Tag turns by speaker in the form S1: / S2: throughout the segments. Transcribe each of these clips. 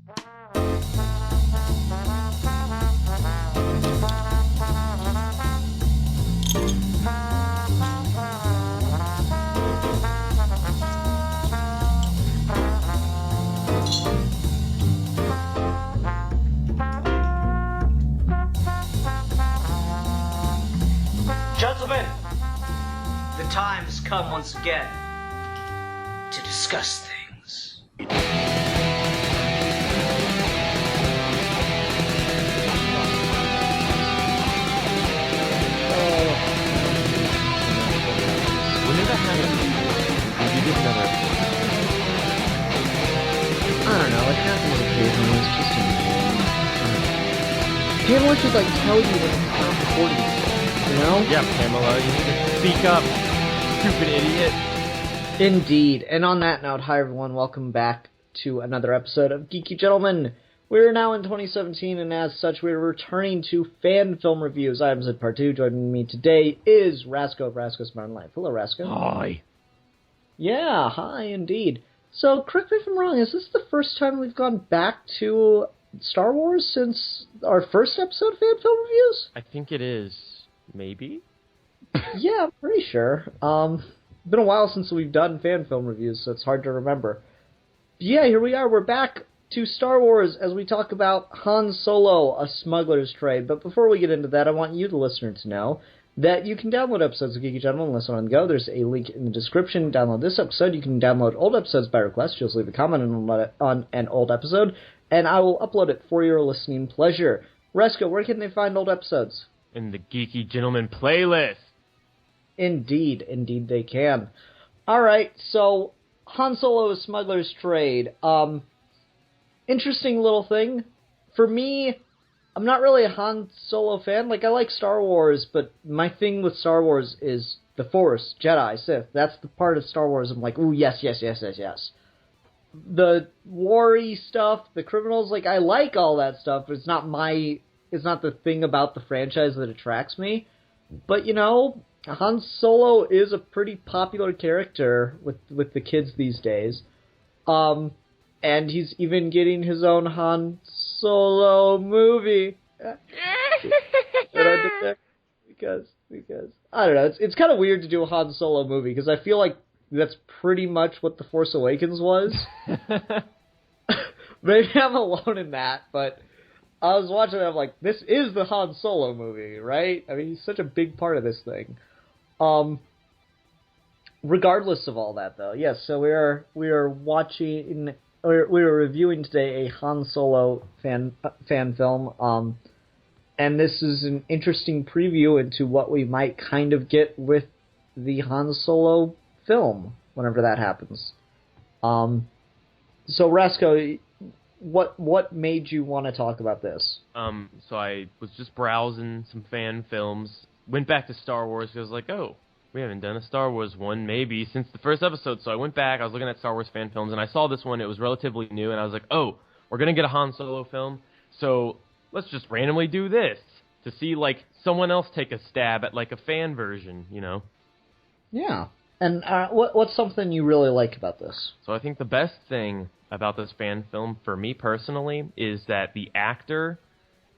S1: Gentlemen, the time has come once again to discuss things.
S2: I don't know, it happens occasionally, it's just annoying. Pamela should, tell you when it's not recording, you know?
S3: Yeah, Pamela, you need to speak up, stupid idiot.
S2: Indeed. And on that note, hi everyone, welcome back to another episode of Geeky Gentlemen. We're now in 2017, and as such, we're returning to fan film reviews. I'm Zed Part 2. Joining me today is Rasco of Rasco's Modern Life. Hello, Rasco.
S3: Hi.
S2: Yeah, hi, indeed. So, correct me if I'm wrong, is this the first time we've gone back to Star Wars since our first episode of fan film reviews?
S3: I think it is. Maybe?
S2: Yeah, I'm pretty sure. Been a while since we've done fan film reviews, so it's hard to remember. But yeah, here we are. We're back to Star Wars as we talk about Han Solo, A Smuggler's Trade. But before we get into that, I want you, the listener, to know that you can download episodes of Geeky Gentlemen and listen on the go. There's a link in the description. Download this episode. You can download old episodes by request. Just leave a comment on an old episode, and I will upload it for your listening pleasure. Resco, where can they find old episodes?
S3: In the Geeky Gentleman playlist.
S2: Indeed they can. Alright, so Han Solo, A Smuggler's Trade. Interesting little thing. For me, I'm not really a Han Solo fan. I like Star Wars, but my thing with Star Wars is the Force, Jedi, Sith. That's the part of Star Wars I'm like, ooh, yes. The war-y stuff, the criminals, I like all that stuff, but it's not the thing about the franchise that attracts me. But, Han Solo is a pretty popular character with the kids these days. And he's even getting his own Han Solo movie. Because I don't know, it's kind of weird to do a Han Solo movie, because I feel like that's pretty much what The Force Awakens was. Maybe I'm alone in that, but I was watching it, I'm like, this is the Han Solo movie, right? I mean, he's such a big part of this thing. Regardless of all that, though, yes, so we are reviewing today a Han Solo fan film, and this is an interesting preview into what we might kind of get with the Han Solo film, whenever that happens. So, Rasco, what made you want to talk about this?
S3: So I was just browsing some fan films, went back to Star Wars, because I was like, oh, we haven't done a Star Wars one maybe since the first episode, so I went back, I was looking at Star Wars fan films, and I saw this one, it was relatively new, and I was like, oh, we're going to get a Han Solo film, so let's just randomly do this, to see, someone else take a stab at, a fan version,
S2: Yeah. And what's something you really like about this?
S3: So I think the best thing about this fan film, for me personally, is that the actor,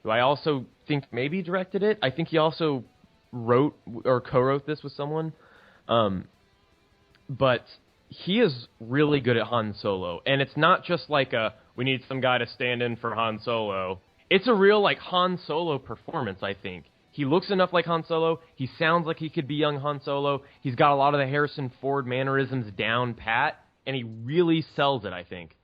S3: who I also think maybe directed it, I think he also wrote or co-wrote this with someone, but he is really good at Han Solo, and it's not just we need some guy to stand in for Han Solo. It's a real Han Solo performance, I think. He looks enough like Han Solo. He sounds like he could be young Han Solo. He's got a lot of the Harrison Ford mannerisms down pat, and he really sells it, I think.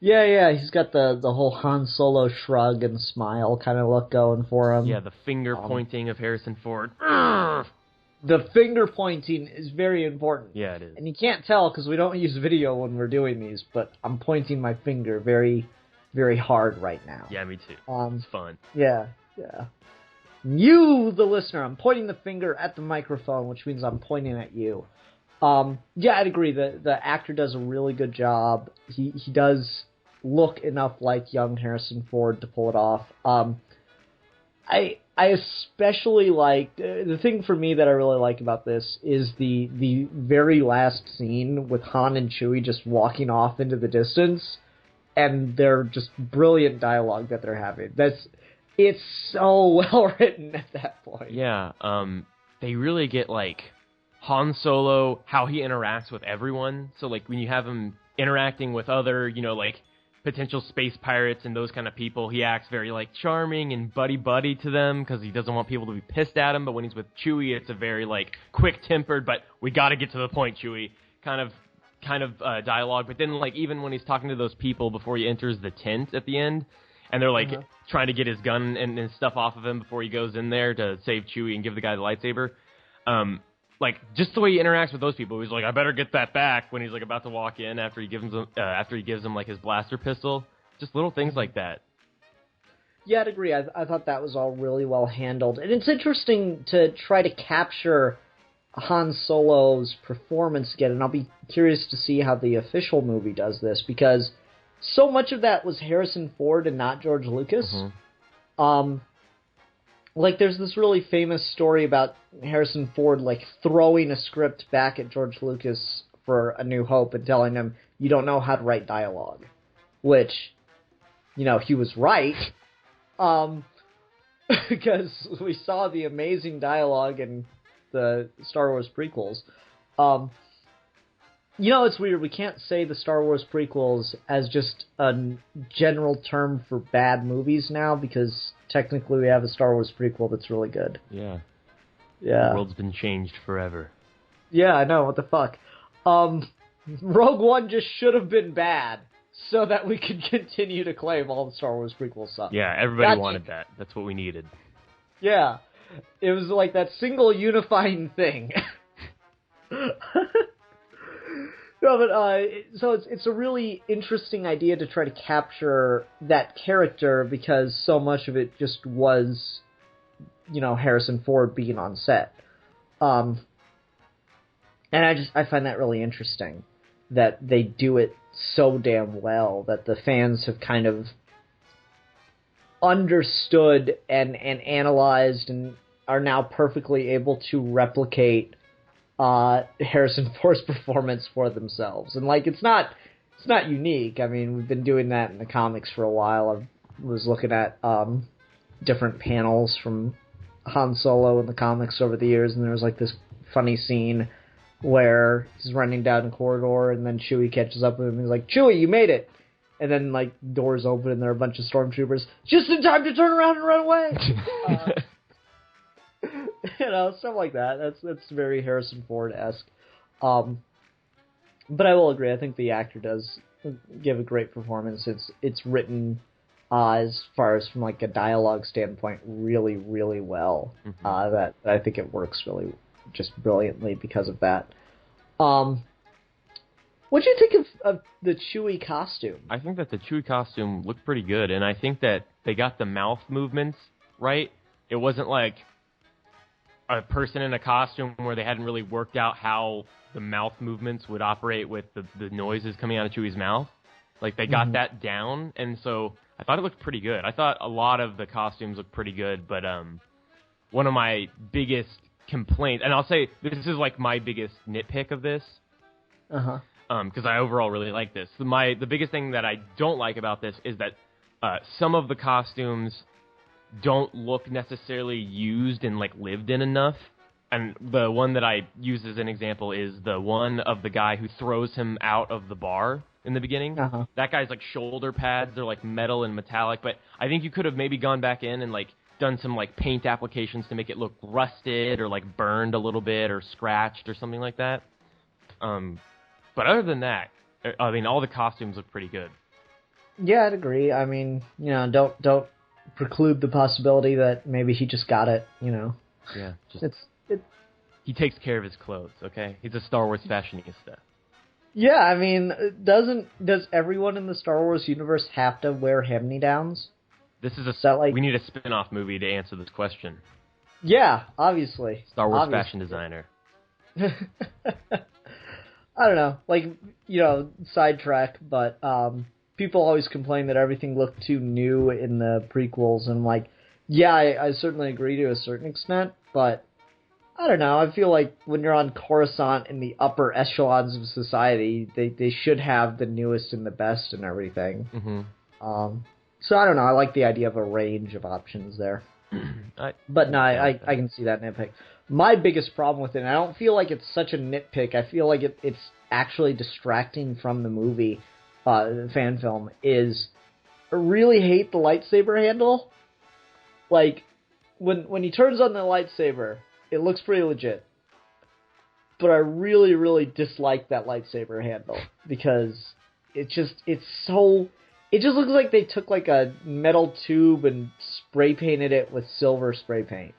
S2: Yeah, he's got the whole Han Solo shrug and smile kind of look going for him.
S3: Yeah, the finger pointing of Harrison Ford.
S2: The finger pointing is very important.
S3: Yeah, it is.
S2: And you can't tell because we don't use video when we're doing these, but I'm pointing my finger very, very hard right now.
S3: Yeah, me too. It's fun.
S2: Yeah. You, the listener, I'm pointing the finger at the microphone, which means I'm pointing at you. Yeah, I'd agree. The actor does a really good job. He does look enough like young Harrison Ford to pull it off. I especially like the thing for me that I really like about this is the very last scene with Han and Chewie just walking off into the distance. and they're just brilliant dialogue that they're having. It's so well written at that point.
S3: Yeah, they really get, like, Han Solo, how he interacts with everyone. So, like, when you have him interacting with other, like, potential space pirates and those kind of people, he acts very, like, charming and buddy-buddy to them because he doesn't want people to be pissed at him. But when he's with Chewie, it's a very, like, quick-tempered, but we got to get to the point, Chewie, kind of dialogue. But then, like, even when he's talking to those people before he enters the tent at the end, and they're, like, trying to get his gun and stuff off of him before he goes in there to save Chewie and give the guy the lightsaber, like, just the way he interacts with those people, he's like, I better get that back when he's, like, about to walk in after he gives him like, his blaster pistol. Just little things like that.
S2: Yeah, I'd agree. I thought that was all really well handled. And it's interesting to try to capture Han Solo's performance again, and I'll be curious to see how the official movie does this, because so much of that was Harrison Ford and not George Lucas. Like, there's this really famous story about Harrison Ford, like, throwing a script back at George Lucas for A New Hope and telling him, you don't know how to write dialogue. Which, he was right. Because we saw the amazing dialogue in the Star Wars prequels. It's weird. We can't say the Star Wars prequels as just a general term for bad movies now, because technically we have a Star Wars prequel that's really good.
S3: Yeah.
S2: Yeah.
S3: The world's been changed forever.
S2: Yeah, I know. What the fuck? Rogue One just should have been bad so that we could continue to claim all the Star Wars prequels suck.
S3: Yeah, everybody wanted that. That's what we needed.
S2: Yeah. It was like that single unifying thing. No, but so it's a really interesting idea to try to capture that character, because so much of it just was, Harrison Ford being on set. And I find that really interesting, that they do it so damn well that the fans have kind of understood and analyzed and are now perfectly able to replicate Harrison Ford's performance for themselves. And, like, it's not unique. I mean, we've been doing that in the comics for a while. I was looking at different panels from Han Solo in the comics over the years, and there was, like, this funny scene where he's running down a corridor, and then Chewie catches up with him, and he's like, Chewie, you made it! And then, like, doors open, and there are a bunch of stormtroopers, just in time to turn around and run away! Stuff like that. That's very Harrison Ford-esque. But I will agree, I think the actor does give a great performance. It's written, as far as from, like, a dialogue standpoint, really, really well. That I think it works really just brilliantly because of that. What do you think of the Chewie costume?
S3: I think that the Chewie costume looked pretty good, and I think that they got the mouth movements right. It wasn't like a person in a costume where they hadn't really worked out how the mouth movements would operate with the noises coming out of Chewie's mouth. Like, they got that down, and so I thought it looked pretty good. I thought a lot of the costumes looked pretty good, but one of my biggest complaints, and I'll say this is, like, my biggest nitpick of this, because I overall really like this. The biggest thing that I don't like about this is that some of the costumes don't look necessarily used and, like, lived in enough. And the one that I use as an example is the one of the guy who throws him out of the bar in the beginning. That guy's, like, shoulder pads, they're, like, metal and metallic, but I think you could have maybe gone back in and, like, done some, like, paint applications to make it look rusted or, like, burned a little bit or scratched or something like that. But other than that, I mean, all the costumes look pretty good.
S2: Yeah, I'd agree. I mean, don't preclude the possibility that maybe he just got it,
S3: Yeah,
S2: it's
S3: he takes care of his clothes, okay? He's a Star Wars fashionista.
S2: Yeah, I mean, does everyone in the Star Wars universe have to wear hand-me-downs?
S3: This is
S2: like,
S3: we need a spin-off movie to answer this question.
S2: Yeah, obviously.
S3: Star Wars fashion designer.
S2: I don't know, like, sidetrack, but people always complain that everything looked too new in the prequels, and, like, yeah, I certainly agree to a certain extent, but I don't know. I feel like when you're on Coruscant in the upper echelons of society, they should have the newest and the best and everything.
S3: Mm-hmm.
S2: So I don't know. I like the idea of a range of options there. I can see that nitpick. My biggest problem with it, and I don't feel like it's such a nitpick, I feel like it's actually distracting from the movie, the fan film, is I really hate the lightsaber handle. Like, when he turns on the lightsaber, it looks pretty legit. But I really, really dislike that lightsaber handle, because it just looks like they took like a metal tube and spray painted it with silver spray paint.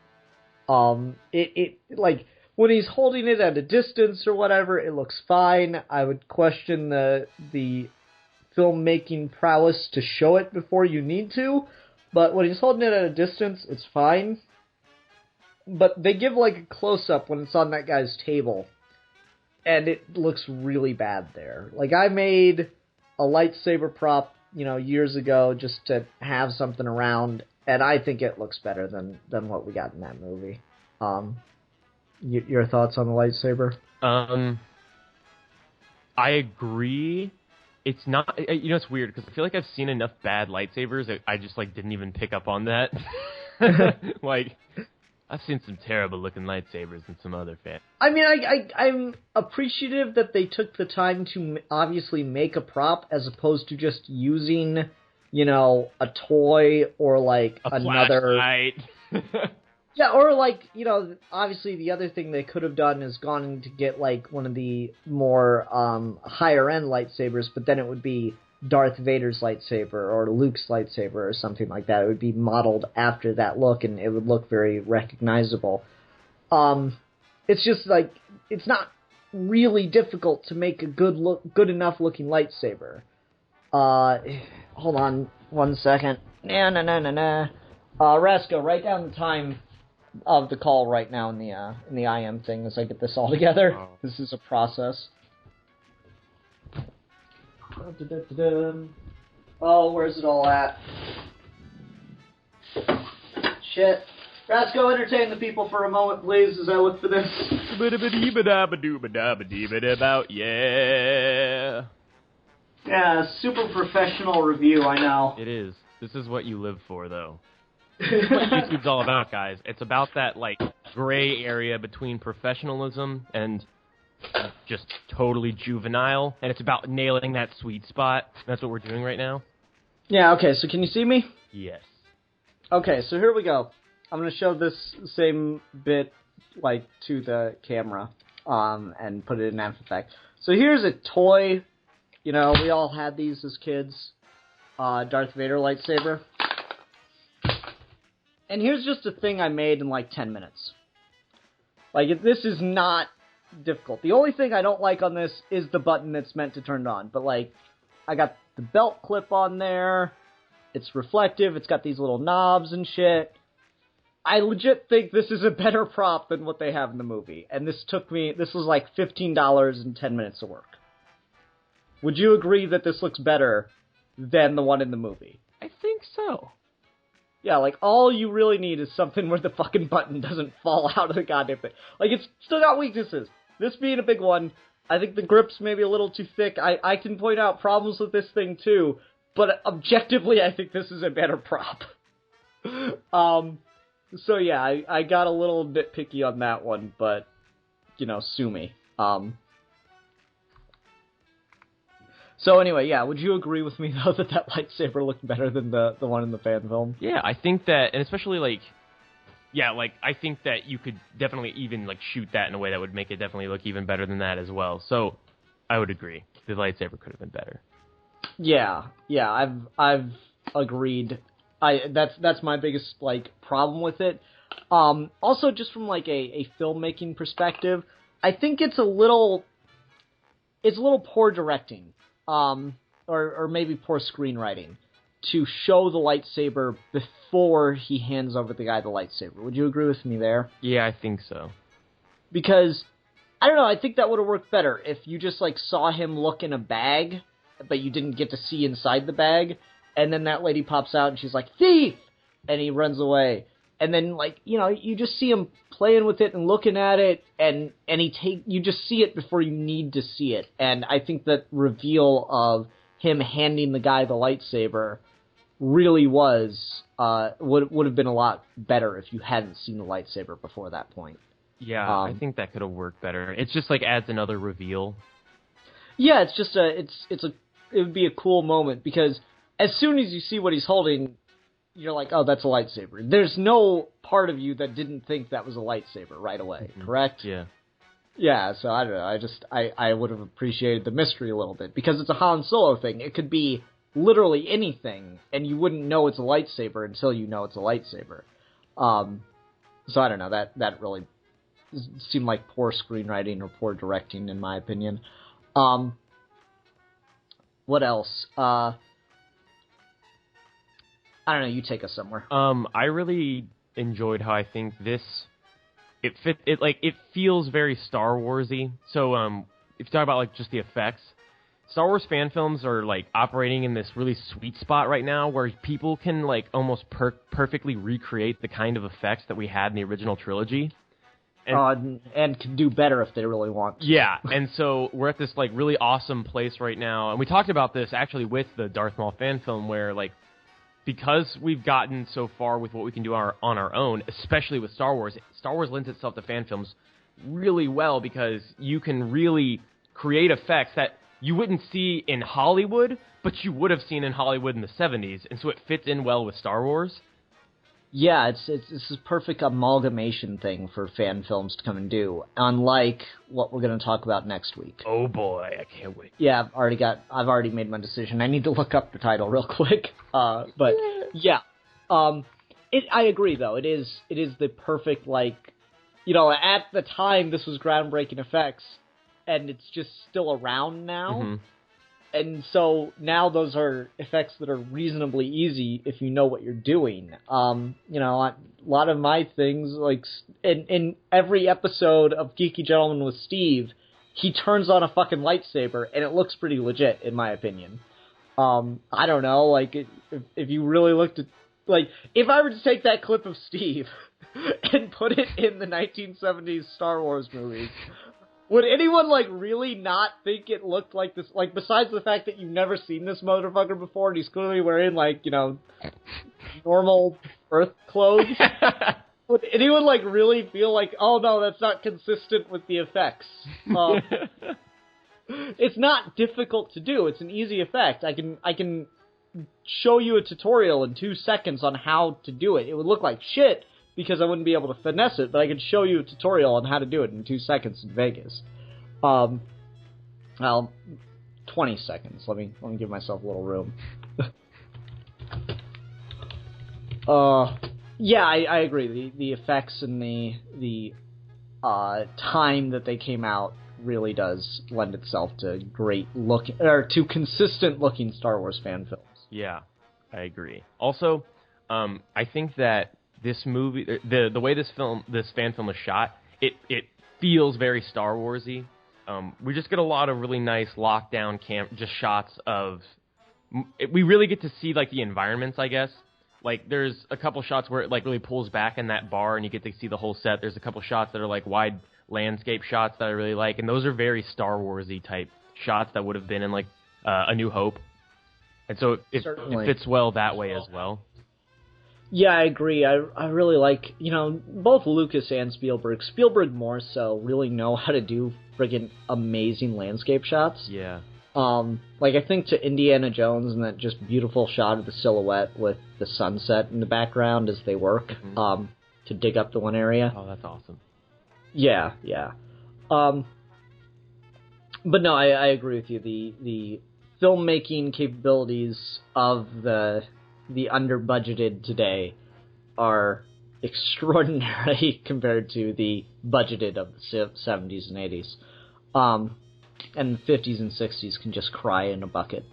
S2: It like when he's holding it at a distance or whatever, it looks fine. I would question the filmmaking prowess to show it before you need to, but when he's holding it at a distance, it's fine. But they give like a close up when it's on that guy's table, and it looks really bad there. Like, I made a lightsaber prop, years ago just to have something around, and I think it looks better than what we got in that movie. Your thoughts on the lightsaber?
S3: I agree. It's not, it's weird because I feel like I've seen enough bad lightsabers that I just like didn't even pick up on that. Like, I've seen some terrible looking lightsabers in some other fans.
S2: I mean, I'm appreciative that they took the time to obviously make a prop as opposed to just using, a toy or like another
S3: flashlight.
S2: Yeah, or like, obviously the other thing they could have done is gone to get like one of the more higher end lightsabers, but then it would be Darth Vader's lightsaber or Luke's lightsaber or something like that. It would be modeled after that look, and it would look very recognizable. It's just like, it's not really difficult to make a good enough looking lightsaber. Hold on 1 second. Rasco, write down the time of the call right now in the IM thing as I get this all together.
S3: Oh.
S2: This is a process. Oh, where's it all at? Shit. Rasco, entertain the people for a moment, please, as I look for this.
S3: Yeah.
S2: Yeah, super professional review, I know.
S3: It is. This is what you live for, though. This is what YouTube's all about, guys. It's about that, like, gray area between professionalism and just totally juvenile, and it's about nailing that sweet spot. That's what we're doing right now.
S2: Yeah, okay, so can you see me?
S3: Yes.
S2: Okay, so here we go. I'm going to show this same bit, like, to the camera, and put it in After Effects. So here's a toy. We all had these as kids. Darth Vader lightsaber. And here's just a thing I made in, like, 10 minutes. Like, this is not difficult. The only thing I don't like on this is the button that's meant to turn it on. But, like, I got the belt clip on there. It's reflective. It's got these little knobs and shit. I legit think this is a better prop than what they have in the movie. And this was like $15 and 10 minutes of work. Would you agree that this looks better than the one in the movie?
S3: I think so.
S2: Yeah, like, all you really need is something where the fucking button doesn't fall out of the goddamn thing. Like, it's still got weaknesses. This being a big one, I think the grip's maybe a little too thick. I can point out problems with this thing, too. But objectively, I think this is a better prop. So yeah, I got a little nitpicky on that one, but, sue me. So anyway, yeah, would you agree with me, though, that lightsaber looked better than the one in the fan film?
S3: Yeah, I think that, and especially, like, I think that you could definitely even, like, shoot that in a way that would make it definitely look even better than that as well. So, I would agree. The lightsaber could have been better.
S2: Yeah, I've agreed. That's my biggest, like, problem with it. Also, just from, like, a filmmaking perspective, I think it's a little poor directing. Or maybe poor screenwriting to show the lightsaber before he hands over the guy the lightsaber. Would you agree with me there?
S3: Yeah, I think so.
S2: Because, I don't know, I think that would have worked better if you just, like, saw him look in a bag, but you didn't get to see inside the bag, and then that lady pops out and she's like, "Thief!" and he runs away. and then like you just see him playing with it and looking at it, and you just see it before you need to see it. And I think that reveal of him handing the guy the lightsaber really would have been a lot better if you hadn't seen the lightsaber before that point.
S3: Yeah, I think that could have worked better. It's just like adds another reveal.
S2: Yeah, it's just it would be a cool moment, because as soon as you see what he's holding, you're like, oh, that's a lightsaber. There's no part of you that didn't think that was a lightsaber right away, correct?
S3: Yeah.
S2: Yeah, so I don't know. I would have appreciated the mystery a little bit, because it's a Han Solo thing. It could be literally anything, and you wouldn't know it's a lightsaber until you know it's a lightsaber. So I don't know. That really seemed like poor screenwriting or poor directing, in my opinion. What else? I don't know. You take us somewhere.
S3: I really enjoyed how I think it feels very Star Warsy. So, if you talk about like just the effects, Star Wars fan films are like operating in this really sweet spot right now, where people can like almost perfectly recreate the kind of effects that we had in the original trilogy.
S2: And can do better if they really want to.
S3: Yeah, and so we're at this like really awesome place right now, and we talked about this actually with the Darth Maul fan film, where like because we've gotten so far with what we can do on our own, especially with Star Wars lends itself to fan films really well, because you can really create effects that you wouldn't see in Hollywood, but you would have seen in Hollywood in the 70s, and so it fits in well with Star Wars.
S2: Yeah, it's this perfect amalgamation thing for fan films to come and do, unlike what we're going to talk about next week.
S3: Oh boy, I can't wait.
S2: Yeah, I've already made my decision. I need to look up the title real quick. But yeah, I agree though. It is the perfect, like, at the time this was groundbreaking effects, and it's just still around now. Mm-hmm. And so now those are effects that are reasonably easy if you know what you're doing. A lot of my things, like in every episode of Geeky Gentleman with Steve, he turns on a fucking lightsaber, and it looks pretty legit, in my opinion. I don't know, like, if you really looked at, like, if I were to take that clip of Steve and put it in the 1970s Star Wars movies, would anyone, like, really not think it looked like this? Like, besides the fact that you've never seen this motherfucker before, and he's clearly wearing, like, normal Earth clothes, would anyone, like, really feel like, oh, no, that's not consistent with the effects? It's not difficult to do. It's an easy effect. I can show you a tutorial in 2 seconds on how to do it. It would look like shit, because I wouldn't be able to finesse it, but I could show you a tutorial on how to do it in 2 seconds in Vegas. 20 seconds. Let me give myself a little room. Yeah, I agree. The effects and the time that they came out really does lend itself to to consistent looking Star Wars fan films.
S3: Yeah, I agree. Also, I think that this movie, the way this fan film is shot, it feels very Star Warsy. We just get a lot of really nice lockdown just shots of. We really get to see like the environments, I guess. Like there's a couple shots where it like really pulls back in that bar, and you get to see the whole set. There's a couple shots that are like wide landscape shots that I really like, and those are very Star Warsy type shots that would have been in like A New Hope, and so it fits well that way as well.
S2: Yeah, I agree. I really like, both Lucas and Spielberg. Spielberg more so really know how to do friggin' amazing landscape shots.
S3: Yeah.
S2: Like I think to Indiana Jones and that just beautiful shot of the silhouette with the sunset in the background as they work, to dig up the one area.
S3: Oh, that's awesome. Yeah.
S2: But no, I agree with you. The filmmaking capabilities of the under-budgeted today are extraordinary compared to the budgeted of the 70s and 80s. And the 50s and 60s can just cry in a bucket.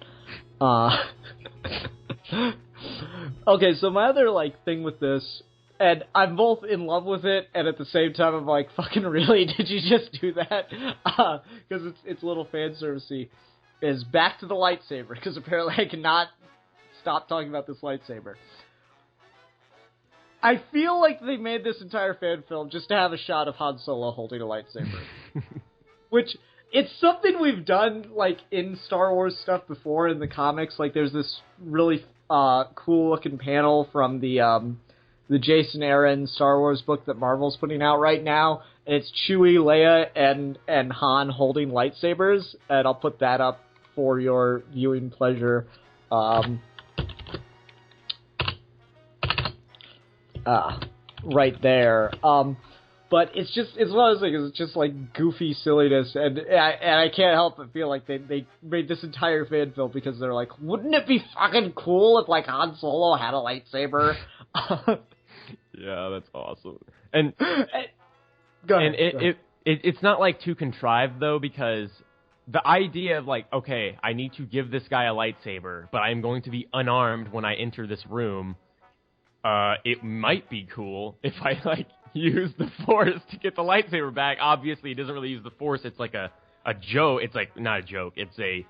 S2: Okay, so my other, thing with this, and I'm both in love with it, and at the same time I'm like, fucking really? Did you just do that? Because it's a little fan servicey, is back to the lightsaber, because apparently I cannot stop talking about this lightsaber. I feel like they made this entire fan film just to have a shot of Han Solo holding a lightsaber. Which, it's something we've done, like, in Star Wars stuff before in the comics. Like, there's this really cool-looking panel from the Jason Aaron Star Wars book that Marvel's putting out right now. And it's Chewie, Leia, and Han holding lightsabers. And I'll put that up for your viewing pleasure. Right there. But it's one of those things, it's just like goofy silliness, and I can't help but feel like they made this entire fan film because they're like, wouldn't it be fucking cool if like Han Solo had a lightsaber?
S3: Yeah, that's awesome. And
S2: go ahead.
S3: And it's not like too contrived though, because the idea of like, okay, I need to give this guy a lightsaber, but I'm going to be unarmed when I enter this room. It might be cool if I like use the Force to get the lightsaber back. Obviously, he doesn't really use the Force. It's like a joke. It's like not a joke. It's a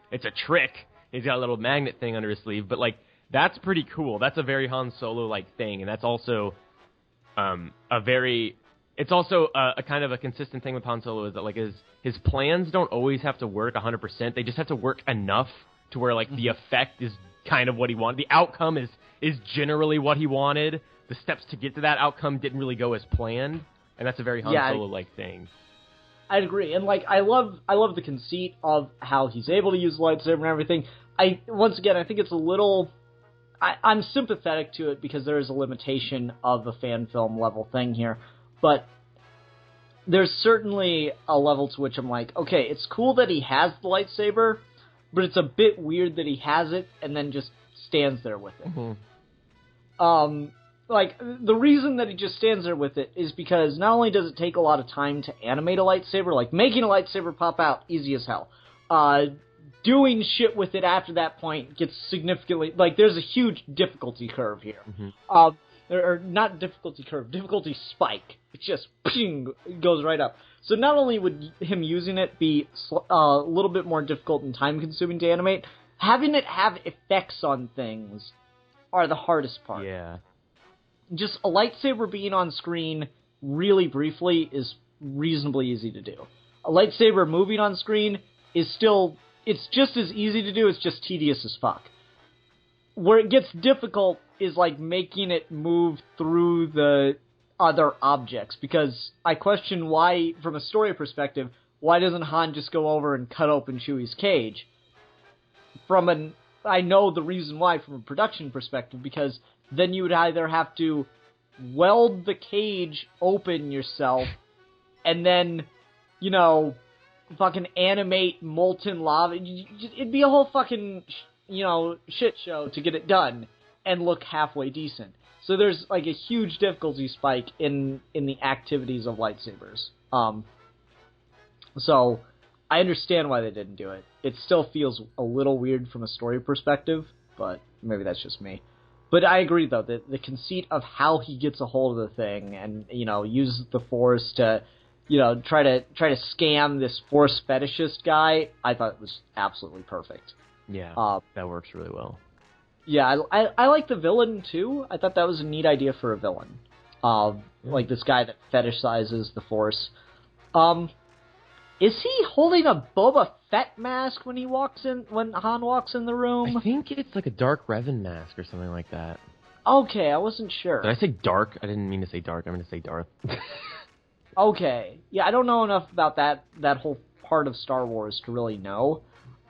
S3: trick. He's got a little magnet thing under his sleeve. But like that's pretty cool. That's a very Han Solo like thing, and that's also It's also a kind of a consistent thing with Han Solo is that like his plans don't always have to work 100%. They just have to work enough to where like the effect is kind of what he wanted. The outcome is generally what he wanted. The steps to get to that outcome didn't really go as planned, and that's a very Han Solo-like thing.
S2: I'd agree, and like I love the conceit of how he's able to use the lightsaber and everything. I think it's a little. I'm sympathetic to it because there is a limitation of a fan film level thing here, but there's certainly a level to which I'm like, okay, it's cool that he has the lightsaber, but it's a bit weird that he has it and then just stands there with it.
S3: Mm-hmm.
S2: Like, the reason that he just stands there with it is because not only does it take a lot of time to animate a lightsaber, like making a lightsaber pop out, easy as hell. Doing shit with it after that point gets significantly, like, there's a huge difficulty curve here.
S3: Mm-hmm.
S2: Or not difficulty curve, difficulty spike. It just ping, goes right up. So not only would him using it be a little bit more difficult and time-consuming to animate, having it have effects on things are the hardest part.
S3: Yeah.
S2: Just a lightsaber being on screen really briefly is reasonably easy to do. A lightsaber moving on screen is still, it's just as easy to do, it's just tedious as fuck. Where it gets difficult is like making it move through the other objects, because I question why, from a story perspective, why doesn't Han just go over and cut open Chewie's cage? I know the reason why from a production perspective, because then you would either have to weld the cage open yourself and then, fucking animate molten lava. It'd be a whole fucking, shit show to get it done and look halfway decent. So there's like a huge difficulty spike in the activities of lightsabers. So I understand why they didn't do it. It still feels a little weird from a story perspective, but maybe that's just me. But I agree, though, that the conceit of how he gets a hold of the thing and, uses the Force to, try to scam this Force fetishist guy, I thought it was absolutely perfect.
S3: Yeah, that works really well.
S2: Yeah, I like the villain, too. I thought that was a neat idea for a villain. Like this guy that fetishizes the Force. Is he holding a Boba Fett mask when Han walks in the room?
S3: I think it's like a Dark Revan mask or something like that.
S2: Okay, I wasn't sure.
S3: Did I say dark? I didn't mean to say dark. I meant to say Darth.
S2: Okay. Yeah, I don't know enough about that whole part of Star Wars to really know.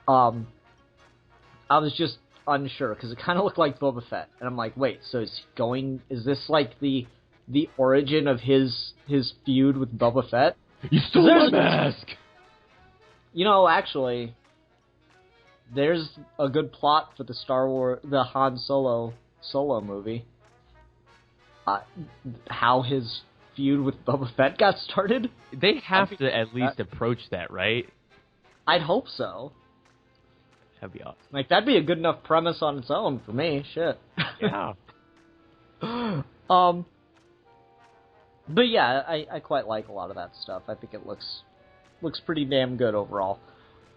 S2: I was just unsure, because it kind of looked like Boba Fett. And I'm like, wait, so is this like the origin of his feud with Boba Fett?
S3: You stole my mask!
S2: Actually, there's a good plot for the Han Solo movie. How his feud with Boba Fett got started.
S3: They have to at least approach that, right?
S2: I'd hope so.
S3: That'd be awesome.
S2: Like, that'd be a good enough premise on its own for me. Shit.
S3: Yeah.
S2: But yeah, I quite like a lot of that stuff. I think it looks pretty damn good overall.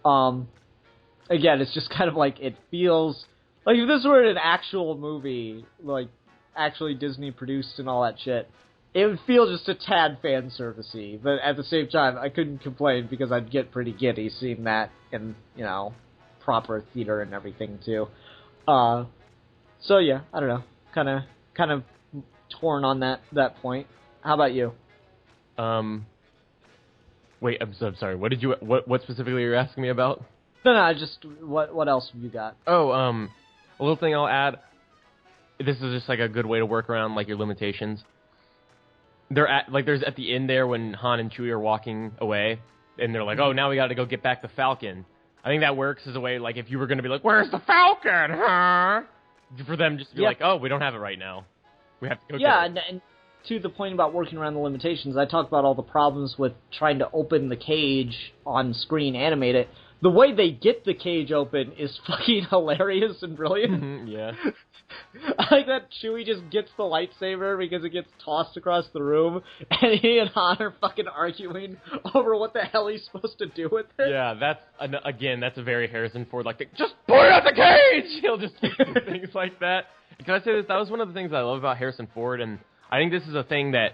S2: Again, it's just kind of like, it feels like if this were an actual movie, like, actually Disney produced and all that shit, it would feel just a tad fan servicey. But at the same time, I couldn't complain because I'd get pretty giddy seeing that in, proper theater and everything too. So yeah, I don't know, kind of torn on that point. How about you?
S3: Wait, I'm sorry. What specifically are you asking me about?
S2: No, just what else have you got?
S3: Oh, a little thing I'll add. This is just like a good way to work around like your limitations. There's at the end there when Han and Chewie are walking away, and they're like, "Oh, now we got to go get back the Falcon." I think that works as a way, like if you were going to be like, "Where's the Falcon?" Huh? For them just to be like, "Oh, we don't have it right now. We have to go."
S2: Yeah,
S3: get it.
S2: and to the point about working around the limitations, I talked about all the problems with trying to open the cage on screen, animate it. The way they get the cage open is fucking hilarious and brilliant.
S3: Yeah.
S2: I like that Chewie just gets the lightsaber because it gets tossed across the room, and he and Han are fucking arguing over what the hell he's supposed to do with it.
S3: Yeah, that's a very Harrison Ford, like, just point at the cage! He'll just do things like that. Can I say this? That was one of the things I love about Harrison Ford, and I think this is a thing that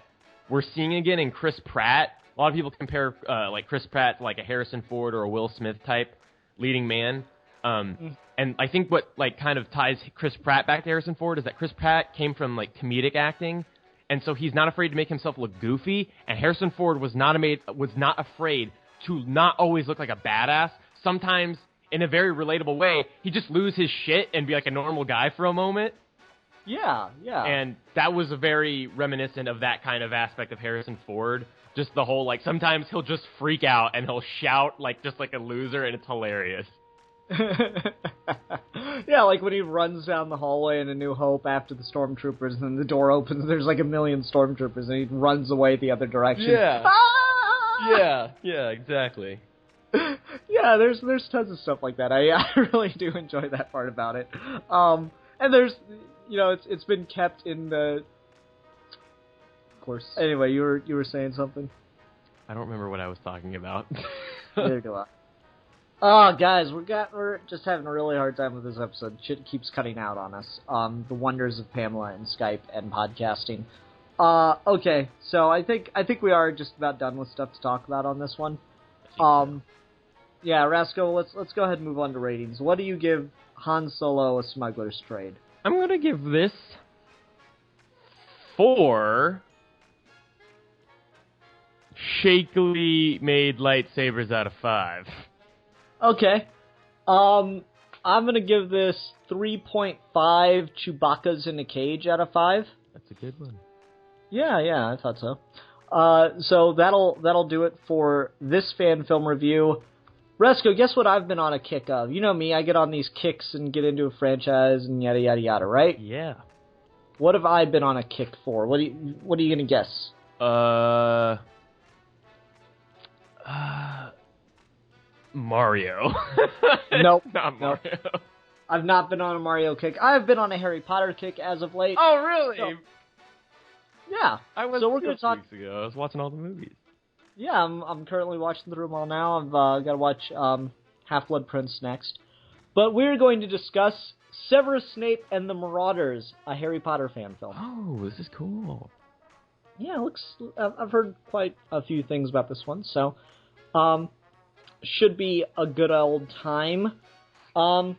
S3: we're seeing again in Chris Pratt. A lot of people compare like Chris Pratt to like a Harrison Ford or a Will Smith type leading man. And I think what like kind of ties Chris Pratt back to Harrison Ford is that Chris Pratt came from like comedic acting, and so he's not afraid to make himself look goofy. And Harrison Ford was not afraid to not always look like a badass. Sometimes in a very relatable way, he just lose his shit and be like a normal guy for a moment.
S2: Yeah.
S3: And that was a very reminiscent of that kind of aspect of Harrison Ford. Just the whole, like, sometimes he'll just freak out and he'll shout, like, just like a loser, and it's hilarious.
S2: Yeah, like when he runs down the hallway in A New Hope after the stormtroopers, and then the door opens, and there's like a million stormtroopers, and he runs away the other direction.
S3: Yeah.
S2: Ah!
S3: Yeah, exactly.
S2: Yeah, there's tons of stuff like that. I really do enjoy that part about it. And there's, it's been kept in the... Of course. Anyway, you were saying something?
S3: I don't remember what I was talking about.
S2: There you go. Oh, guys, we're just having a really hard time with this episode. Shit keeps cutting out on us. The wonders of Pamela and Skype and podcasting. Okay, so I think we are just about done with stuff to talk about on this one. Yeah, Rasco, let's go ahead and move on to ratings. What do you give Han Solo: A Smuggler's Trade?
S3: I'm gonna give this 4 shakily made lightsabers out of 5.
S2: Okay. I'm gonna give this 3.5 Chewbacca's in a cage out of 5.
S3: That's a good one.
S2: Yeah, I thought so. So that'll do it for this fan film review. Resco, guess what I've been on a kick of? You know me, I get on these kicks and get into a franchise and yada yada yada, right?
S3: Yeah.
S2: What have I been on a kick for? What are you gonna guess?
S3: Mario.
S2: Nope.
S3: Not Mario.
S2: Nope. I've not been on a Mario kick. I've been on a Harry Potter kick as of late.
S3: Oh, really?
S2: So, yeah.
S3: I was
S2: so we're gonna talk.
S3: Weeks ago. I was watching all the movies.
S2: Yeah, I'm currently watching through them all now. I've got to watch Half-Blood Prince next. But we're going to discuss Severus Snape and the Marauders, a Harry Potter fan film.
S3: Oh, this is cool.
S2: Yeah, I've heard quite a few things about this one, so should be a good old time. All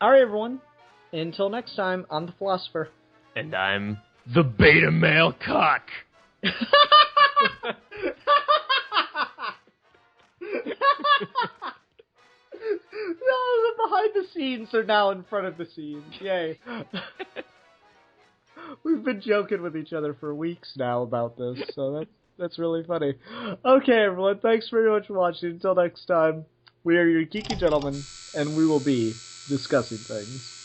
S2: right, everyone. Until next time, I'm the Philosopher.
S3: And I'm the beta male cock.
S2: No, the behind the scenes are now in front of the scenes. Yay. We've been joking with each other for weeks now about this, so that's really funny. Okay, everyone, thanks very much for watching. Until next time, we are your geeky gentlemen, and we will be discussing things.